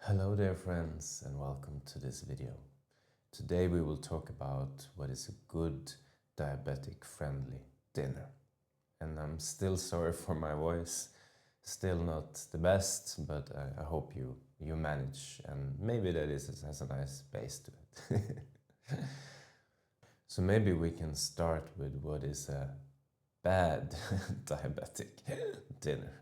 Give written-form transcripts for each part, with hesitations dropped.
Hello there friends and welcome to this video. Today we will talk about what is a good diabetic friendly dinner. And I'm still sorry for my voice, still not the best, but I hope you manage, and maybe that has a nice base to it. So maybe we can start with what is a bad diabetic dinner.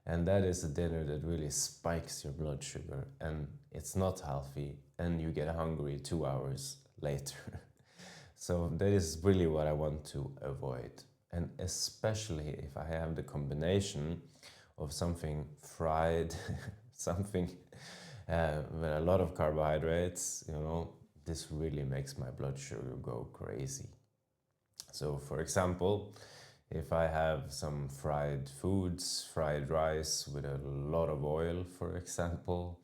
And that is a dinner that really spikes your blood sugar, and it's not healthy, and you get hungry 2 hours later. So that is really what I want to avoid. And especially if I have the combination of something fried, something with a lot of carbohydrates, this really makes my blood sugar go crazy. So for example, if I have some fried foods, fried rice with a lot of oil, for example,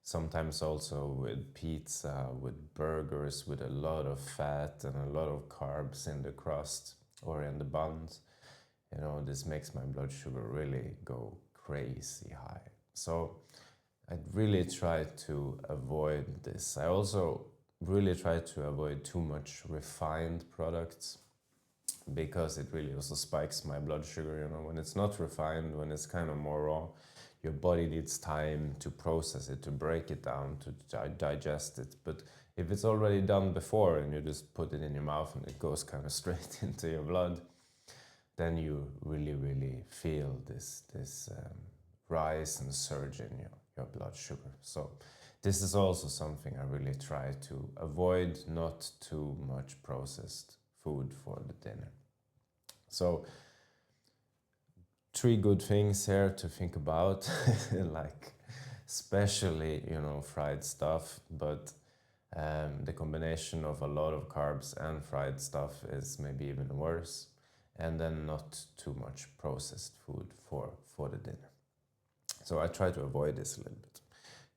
sometimes also with pizza, with burgers, with a lot of fat and a lot of carbs in the crust or in the buns, this makes my blood sugar really go crazy high. So I really try to avoid this. I also really try to avoid too much refined products, because it really also spikes my blood sugar. When it's not refined, when it's kind of more raw, your body needs time to process it, to break it down, to digest it. But if it's already done before and you just put it in your mouth and it goes kind of straight into your blood, then you really feel this rise and surge in your blood sugar. So this is also something I really try to avoid, not too much processed food for the dinner. So 3 good things here to think about, like especially, fried stuff, but the combination of a lot of carbs and fried stuff is maybe even worse. And then not too much processed food for the dinner. So I try to avoid this a little bit.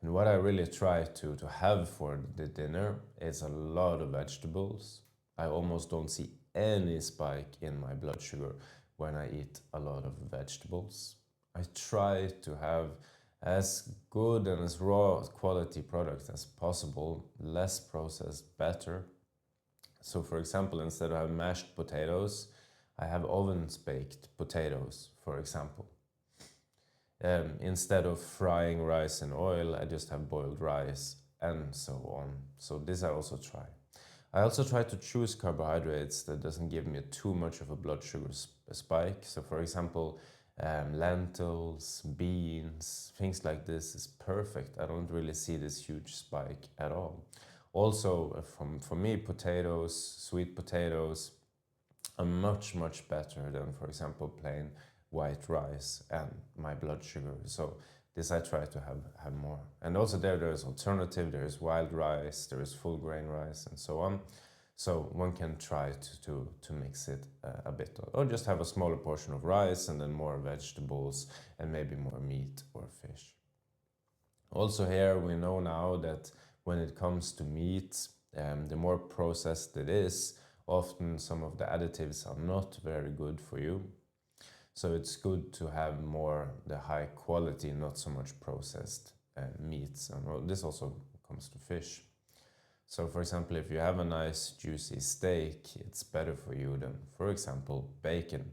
And what I really try to have for the dinner is a lot of vegetables. I almost don't see any spike in my blood sugar when I eat a lot of vegetables. I try to have as good and as raw quality products as possible, less processed, better. So for example, instead of having mashed potatoes, I have ovens baked potatoes, for example. Instead of frying rice in oil, I just have boiled rice and so on. So this I also try. I also try to choose carbohydrates that doesn't give me too much of a blood sugar spike. So for example, lentils, beans, things like this is perfect. I don't really see this huge spike at all. Also, for me, potatoes, sweet potatoes, are much better than, for example, plain white rice and my blood sugar. So this I try to have more. And also there is alternative, there is wild rice, there is full grain rice and so on. So one can try to mix it a bit, or just have a smaller portion of rice and then more vegetables and maybe more meat or fish. Also here we know now that when it comes to meat, the more processed it is, often some of the additives are not very good for you. So it's good to have more the high quality, not so much processed meats. And this also comes to fish. So for example, if you have a nice juicy steak, it's better for you than, for example, bacon.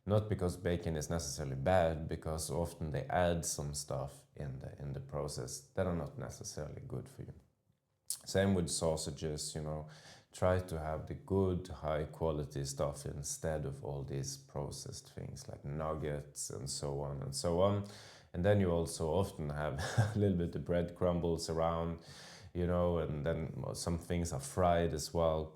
Not because bacon is necessarily bad, because often they add some stuff in the process that are not necessarily good for you. Same with sausages, try to have the good high quality stuff instead of all these processed things like nuggets and so on and so on. And then you also often have a little bit of bread crumbles around, and then some things are fried as well.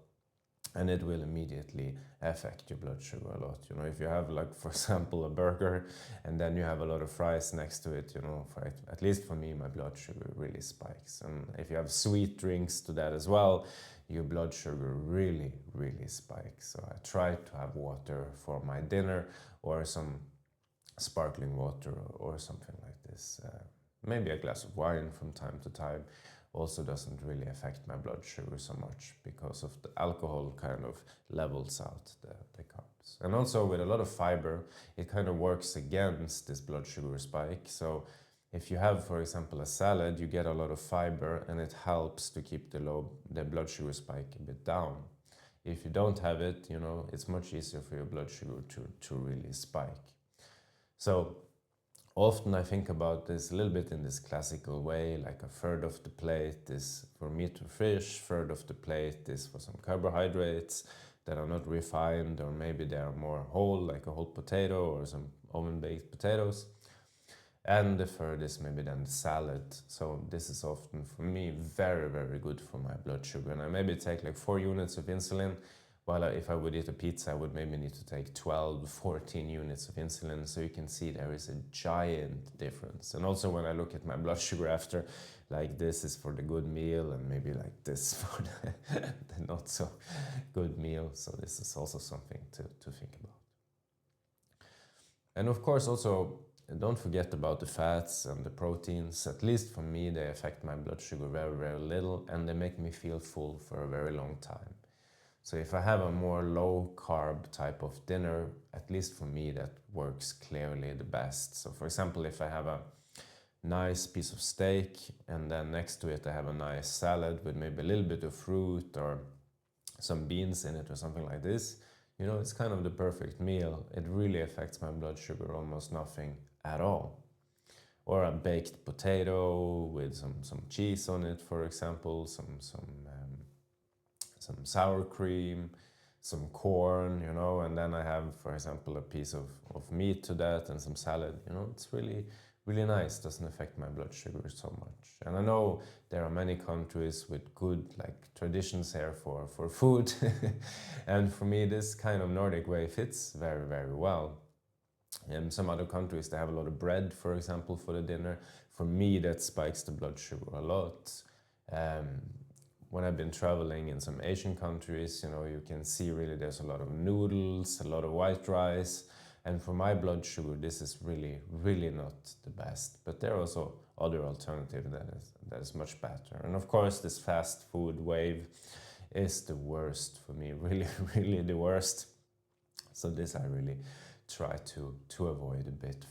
And it will immediately affect your blood sugar a lot. If you have, like, for example, a burger and then you have a lot of fries next to it, at least for me, my blood sugar really spikes. And if you have sweet drinks to that as well, your blood sugar really spikes. So I try to have water for my dinner, or some sparkling water or something like this. Maybe a glass of wine from time to time also doesn't really affect my blood sugar so much, because of the alcohol kind of levels out the carbs. And also with a lot of fiber, it kind of works against this blood sugar spike. So If you have, for example, a salad, you get a lot of fiber and it helps to keep the blood sugar spike a bit down. If you don't have it, you know, it's much easier for your blood sugar to really spike. So often I think about this a little bit in this classical way, like a third of the plate is for meat or fish, third of the plate is for some carbohydrates that are not refined, or maybe they are more whole, like a whole potato or some oven-baked potatoes. And the third is maybe then the salad. So this is often for me very, very good for my blood sugar. And I maybe take like 4 units of insulin, while if I would eat a pizza, I would maybe need to take 12, 14 units of insulin. So you can see there is a giant difference. And also when I look at my blood sugar after, like this is for the good meal and maybe like this for the not so good meal. So this is also something to think about. And of course also, don't forget about the fats and the proteins. At least for me, they affect my blood sugar very, very little, and they make me feel full for a very long time. So if I have a more low carb type of dinner, at least for me, that works clearly the best. So for example, if I have a nice piece of steak and then next to it I have a nice salad with maybe a little bit of fruit or some beans in it or something like this, you know, it's kind of the perfect meal. It really affects my blood sugar almost nothing at all. Or a baked potato with some cheese on it, for example, some sour cream, some corn, you know, and then I have, for example, a piece of meat to that and some salad. You know, it's really, really nice. Doesn't affect my blood sugar so much. And I know there are many countries with good like traditions here for food. And for me, this kind of Nordic way fits very, very well. In some other countries, they have a lot of bread, for example, for the dinner. For me, that spikes the blood sugar a lot. When I've been traveling in some Asian countries, you know, you can see really there's a lot of noodles, a lot of white rice. And for my blood sugar, this is really, really not the best. But there are also other alternatives that is much better. And of course, this fast food wave is the worst for me, really, really the worst. So this I really try to avoid a bit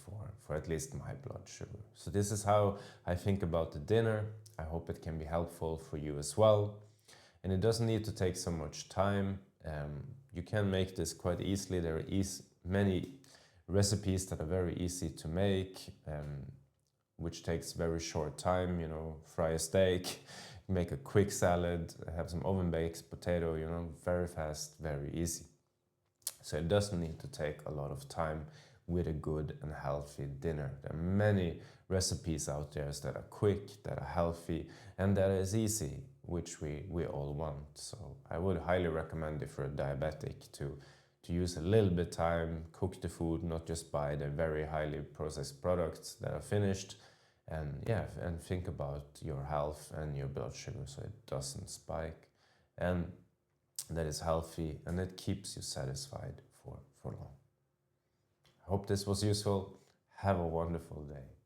for at least my blood sugar. So this is how I think about the dinner. I hope it can be helpful for you as well. And it doesn't need to take so much time. You can make this quite easily. There are many recipes that are very easy to make, which takes very short time. You know, fry a steak, make a quick salad, have some oven-baked potato, you know, very fast, very easy. So it doesn't need to take a lot of time with a good and healthy dinner. There are many recipes out there that are quick, that are healthy, and that is easy, which we all want. So I would highly recommend if you're a diabetic to use a little bit time, cook the food, not just buy the very highly processed products that are finished, and yeah, and think about your health and your blood sugar so it doesn't spike. And that is healthy and it keeps you satisfied for long. I hope this was useful. Have a wonderful day.